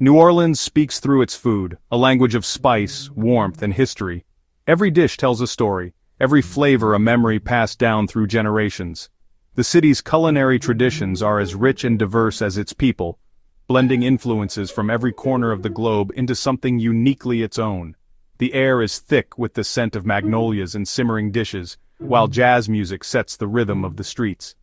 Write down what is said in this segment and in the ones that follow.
New Orleans speaks through its food, a language of spice, warmth, and history. Every dish tells a story, every flavor a memory passed down through generations. The city's culinary traditions are as rich and diverse as its people, blending influences from every corner of the globe into something uniquely its own. The air is thick with the scent of magnolias and simmering dishes, while jazz music sets the rhythm of the streets.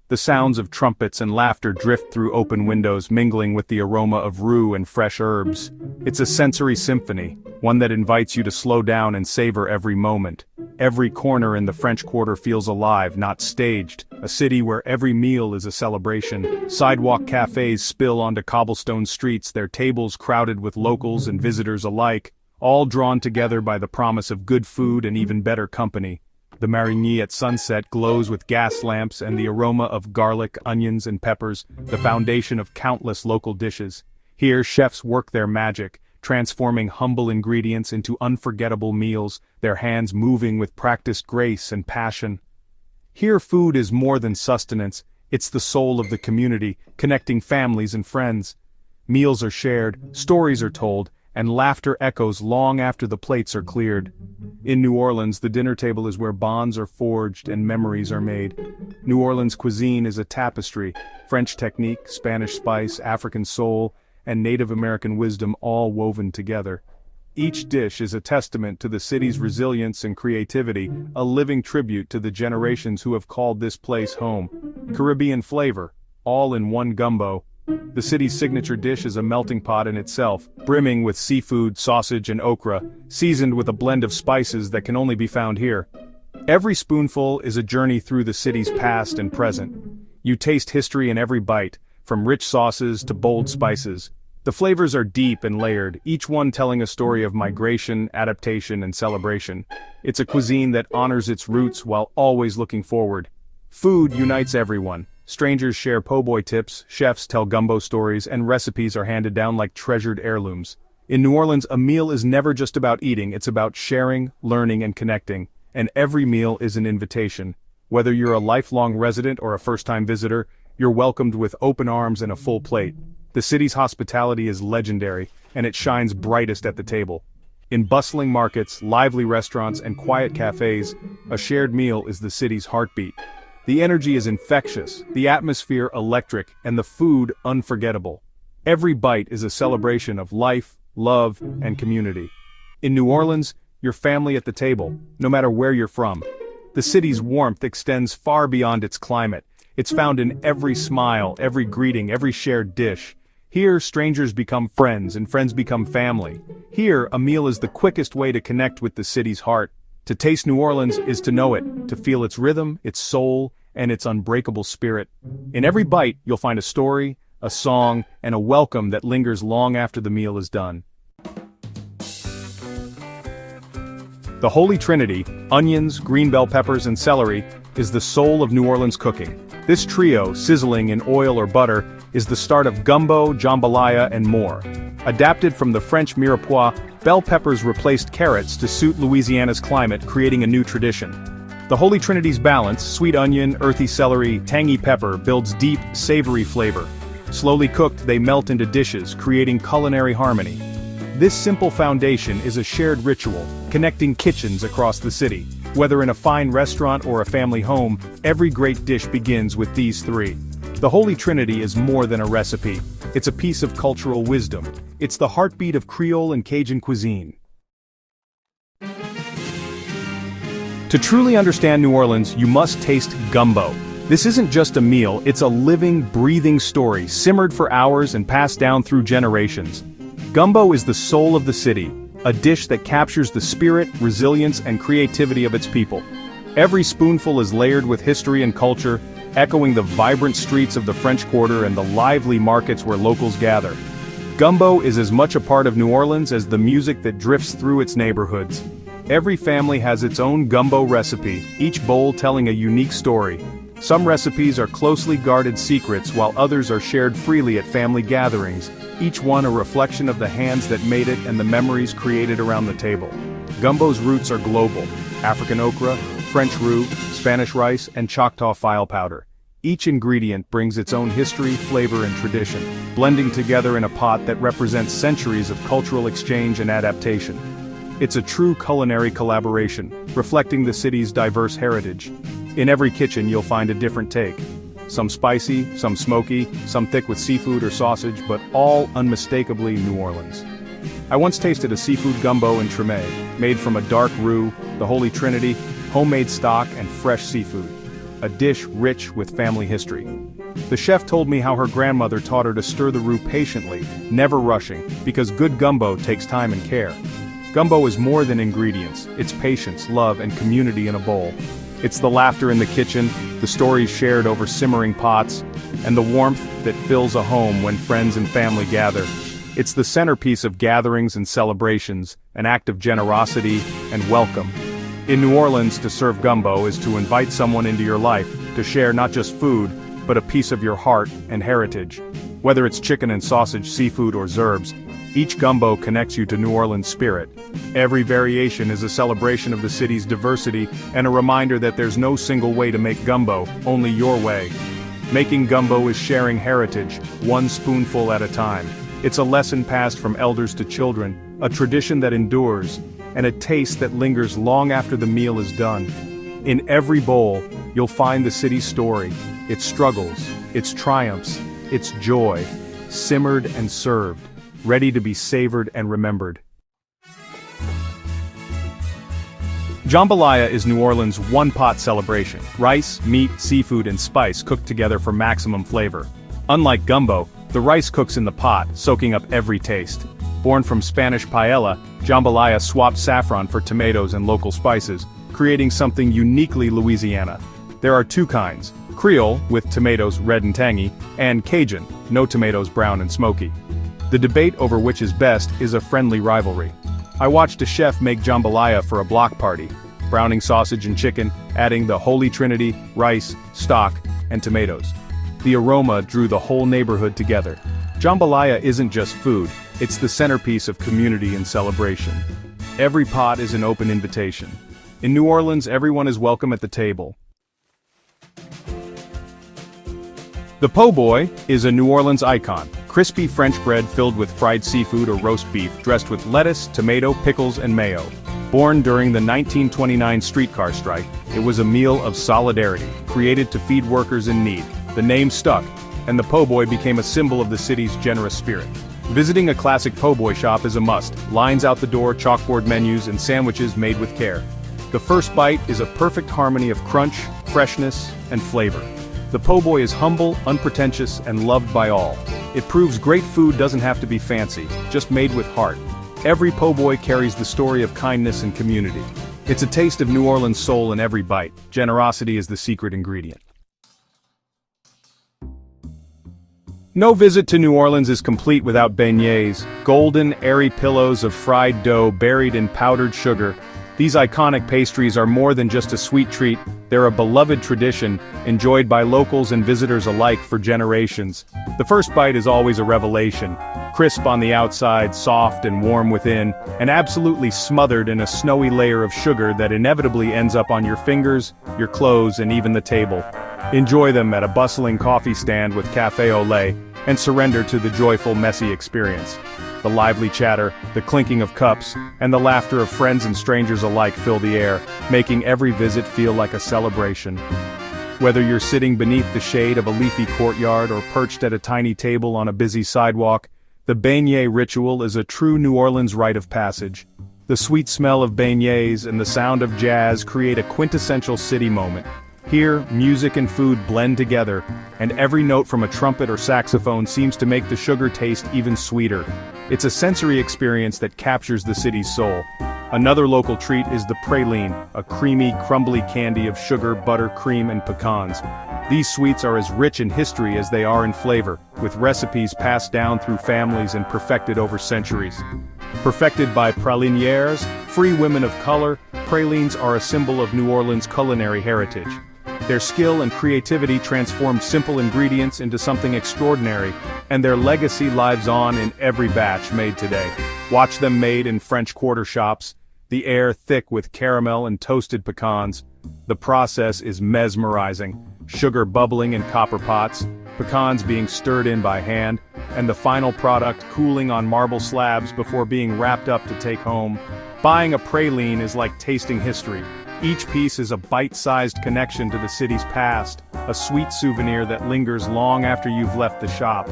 The sounds of trumpets and laughter drift through open windows, mingling with the aroma of rue and fresh herbs. It's a sensory symphony, one that invites you to slow down and savor every moment. Every corner in the French Quarter feels alive, not staged, a city where every meal is a celebration. Sidewalk cafes spill onto cobblestone streets, their tables crowded with locals and visitors alike, all drawn together by the promise of good food and even better company. The Marigny at sunset glows with gas lamps and the aroma of garlic, onions, and peppers, the foundation of countless local dishes. Here chefs work their magic, transforming humble ingredients into unforgettable meals, their hands moving with practiced grace and passion. Here food is more than sustenance, it's the soul of the community, connecting families and friends. Meals are shared, stories are told, and laughter echoes long after the plates are cleared. In New Orleans, the dinner table is where bonds are forged and memories are made. New Orleans cuisine is a tapestry, French technique, Spanish spice, African soul, and Native American wisdom all woven together. Each dish is a testament to the city's resilience and creativity, a living tribute to the generations who have called this place home. Caribbean flavor, all in one gumbo. The city's signature dish is a melting pot in itself, brimming with seafood, sausage, and okra, seasoned with a blend of spices that can only be found here. Every spoonful is a journey through the city's past and present. You taste history in every bite, from rich sauces to bold spices. The flavors are deep and layered, each one telling a story of migration, adaptation, and celebration. It's a cuisine that honors its roots while always looking forward. Food unites everyone. Strangers share po' boy tips, chefs tell gumbo stories, and recipes are handed down like treasured heirlooms. In New Orleans, a meal is never just about eating, it's about sharing, learning, and connecting. And every meal is an invitation. Whether you're a lifelong resident or a first-time visitor, you're welcomed with open arms and a full plate. The city's hospitality is legendary, and it shines brightest at the table. In bustling markets, lively restaurants, and quiet cafes, a shared meal is the city's heartbeat. The energy is infectious, the atmosphere electric, and the food unforgettable. Every bite is a celebration of life, love, and community. In New Orleans, you're family at the table, no matter where you're from. The city's warmth extends far beyond its climate. It's found in every smile, every greeting, every shared dish. Here, strangers become friends, and friends become family. Here, a meal is the quickest way to connect with the city's heart. To taste New Orleans is to know it, to feel its rhythm, its soul, and its unbreakable spirit. In every bite, you'll find a story, a song, and a welcome that lingers long after the meal is done. The Holy Trinity, onions, green bell peppers, and celery, is the soul of New Orleans cooking. This trio, sizzling in oil or butter, is the start of gumbo, jambalaya, and more. Adapted from the French mirepoix, bell peppers replaced carrots to suit Louisiana's climate, creating a new tradition. The Holy Trinity's balance, sweet onion, earthy celery, tangy pepper, builds deep, savory flavor. Slowly cooked, they melt into dishes, creating culinary harmony. This simple foundation is a shared ritual, connecting kitchens across the city. Whether in a fine restaurant or a family home, every great dish begins with these three. The Holy Trinity is more than a recipe. It's a piece of cultural wisdom. It's the heartbeat of Creole and Cajun cuisine. To truly understand New Orleans, you must taste gumbo. This isn't just a meal, it's a living, breathing story, simmered for hours and passed down through generations. Gumbo is the soul of the city, a dish that captures the spirit, resilience, and creativity of its people. Every spoonful is layered with history and culture, echoing the vibrant streets of the French Quarter and the lively markets where locals gather. Gumbo is as much a part of New Orleans as the music that drifts through its neighborhoods. Every family has its own gumbo recipe, each bowl telling a unique story. Some recipes are closely guarded secrets while others are shared freely at family gatherings, each one a reflection of the hands that made it and the memories created around the table. Gumbo's roots are global: African okra, French roux, Spanish rice, and Choctaw file powder. Each ingredient brings its own history, flavor, and tradition, blending together in a pot that represents centuries of cultural exchange and adaptation. It's a true culinary collaboration, reflecting the city's diverse heritage. In every kitchen you'll find a different take. Some spicy, some smoky, some thick with seafood or sausage, but all unmistakably New Orleans. I once tasted a seafood gumbo in Treme, made from a dark roux, the Holy Trinity, homemade stock, and fresh seafood. A dish rich with family history. The chef told me how her grandmother taught her to stir the roux patiently, never rushing, because good gumbo takes time and care. Gumbo is more than ingredients, it's patience, love, and community in a bowl. It's the laughter in the kitchen, the stories shared over simmering pots, and the warmth that fills a home when friends and family gather. It's the centerpiece of gatherings and celebrations, an act of generosity and welcome. In New Orleans, to serve gumbo is to invite someone into your life, to share not just food, but a piece of your heart and heritage. Whether it's chicken and sausage, seafood, or zerbs, each gumbo connects you to New Orleans' spirit. Every variation is a celebration of the city's diversity and a reminder that there's no single way to make gumbo, only your way. Making gumbo is sharing heritage, one spoonful at a time. It's a lesson passed from elders to children, a tradition that endures, and a taste that lingers long after the meal is done. In every bowl, you'll find the city's story, its struggles, its triumphs, its joy, simmered and served, ready to be savored and remembered. Jambalaya is New Orleans' one-pot celebration. Rice, meat, seafood, and spice cooked together for maximum flavor. Unlike gumbo, the rice cooks in the pot, soaking up every taste. Born from Spanish paella, jambalaya swapped saffron for tomatoes and local spices, creating something uniquely Louisiana. There are two kinds: Creole, with tomatoes red and tangy, and Cajun, no tomatoes, brown and smoky. The debate over which is best is a friendly rivalry. I watched a chef make jambalaya for a block party, browning sausage and chicken, adding the Holy Trinity, rice, stock, and tomatoes. The aroma drew the whole neighborhood together. Jambalaya isn't just food, it's the centerpiece of community and celebration. Every pot is an open invitation. In New Orleans, everyone is welcome at the table. The po' boy is a New Orleans icon. Crispy French bread filled with fried seafood or roast beef, dressed with lettuce, tomato, pickles, and mayo. Born during the 1929 streetcar strike, it was a meal of solidarity, created to feed workers in need. The name stuck, and the po' boy became a symbol of the city's generous spirit. Visiting a classic po' boy shop is a must. Lines out the door, chalkboard menus, and sandwiches made with care. The first bite is a perfect harmony of crunch, freshness, and flavor. The po' boy is humble, unpretentious, and loved by all. It proves great food doesn't have to be fancy, just made with heart. Every po' boy carries the story of kindness and community. It's a taste of New Orleans soul in every bite. Generosity is the secret ingredient. No visit to New Orleans is complete without beignets, golden, airy pillows of fried dough buried in powdered sugar. These iconic pastries are more than just a sweet treat, they're a beloved tradition, enjoyed by locals and visitors alike for generations. The first bite is always a revelation. Crisp on the outside, soft and warm within, and absolutely smothered in a snowy layer of sugar that inevitably ends up on your fingers, your clothes, and even the table. Enjoy them at a bustling coffee stand with café au lait, and surrender to the joyful, messy experience. The lively chatter, the clinking of cups, and the laughter of friends and strangers alike fill the air, making every visit feel like a celebration. Whether you're sitting beneath the shade of a leafy courtyard or perched at a tiny table on a busy sidewalk, the beignet ritual is a true New Orleans rite of passage. The sweet smell of beignets and the sound of jazz create a quintessential city moment. Here, music and food blend together, and every note from a trumpet or saxophone seems to make the sugar taste even sweeter. It's a sensory experience that captures the city's soul. Another local treat is the praline, a creamy, crumbly candy of sugar, butter, cream, and pecans. These sweets are as rich in history as they are in flavor, with recipes passed down through families and perfected over centuries. Perfected by pralinières, free women of color, pralines are a symbol of New Orleans' culinary heritage. Their skill and creativity transformed simple ingredients into something extraordinary, and their legacy lives on in every batch made today. Watch them made in French Quarter shops, the air thick with caramel and toasted pecans. The process is mesmerizing. sugar bubbling in copper pots, pecans being stirred in by hand, and the final product cooling on marble slabs before being wrapped up to take home. Buying a praline is like tasting history. Each piece is a bite-sized connection to the city's past, a sweet souvenir that lingers long after you've left the shop.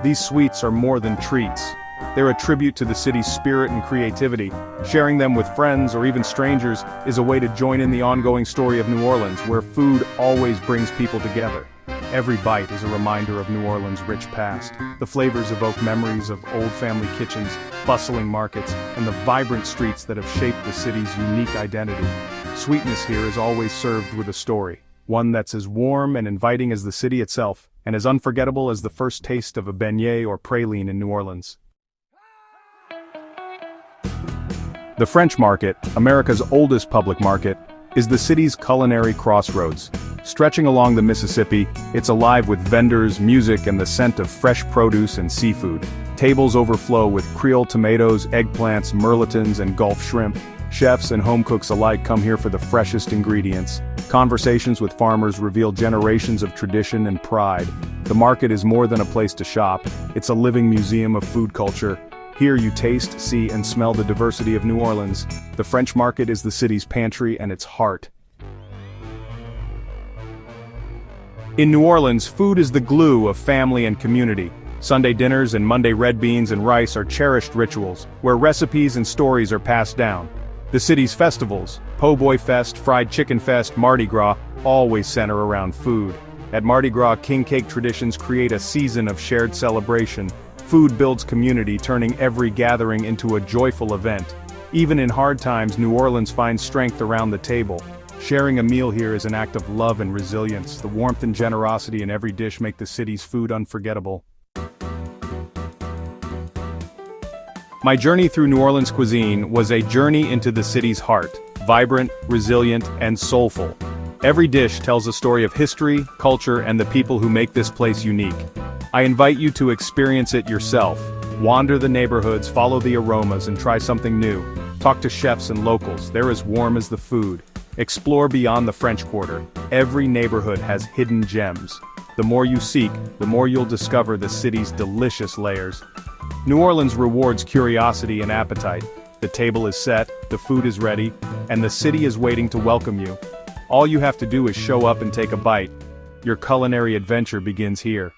These sweets are more than treats. They're a tribute to the city's spirit and creativity. Sharing them with friends or even strangers is a way to join in the ongoing story of New Orleans, where food always brings people together. Every bite is a reminder of New Orleans' rich past. The flavors evoke memories of old family kitchens, bustling markets, and the vibrant streets that have shaped the city's unique identity. Sweetness here is always served with a story, one that's as warm and inviting as the city itself, and as unforgettable as the first taste of a beignet or praline in New Orleans. The French Market, America's oldest public market, is the city's culinary crossroads. Stretching along the Mississippi, it's alive with vendors, music, and the scent of fresh produce and seafood. Tables overflow with Creole tomatoes, eggplants, merlotins, and Gulf shrimp. Chefs and home cooks alike come here for the freshest ingredients. Conversations with farmers reveal generations of tradition and pride. The market is more than a place to shop, it's a living museum of food culture. Here you taste, see, and smell the diversity of New Orleans. The French Market is the city's pantry and its heart. In New Orleans, food is the glue of family and community. Sunday dinners and Monday red beans and rice are cherished rituals, where recipes and stories are passed down. The city's festivals, Po' Boy Fest, Fried Chicken Fest, Mardi Gras, always center around food. At Mardi Gras, king cake traditions create a season of shared celebration. Food builds community, turning every gathering into a joyful event. Even in hard times, New Orleans finds strength around the table. Sharing a meal here is an act of love and resilience. The warmth and generosity in every dish make the city's food unforgettable. My journey through New Orleans cuisine was a journey into the city's heart, vibrant, resilient, and soulful. Every dish tells a story of history, culture, and the people who make this place unique. I invite you to experience it yourself. Wander the neighborhoods, follow the aromas, and try something new. Talk to chefs and locals, they're as warm as the food. Explore beyond the French Quarter. Every neighborhood has hidden gems. The more you seek, the more you'll discover the city's delicious layers. New Orleans rewards curiosity and appetite. The table is set, the food is ready, and the city is waiting to welcome you. All you have to do is show up and take a bite. Your culinary adventure begins here.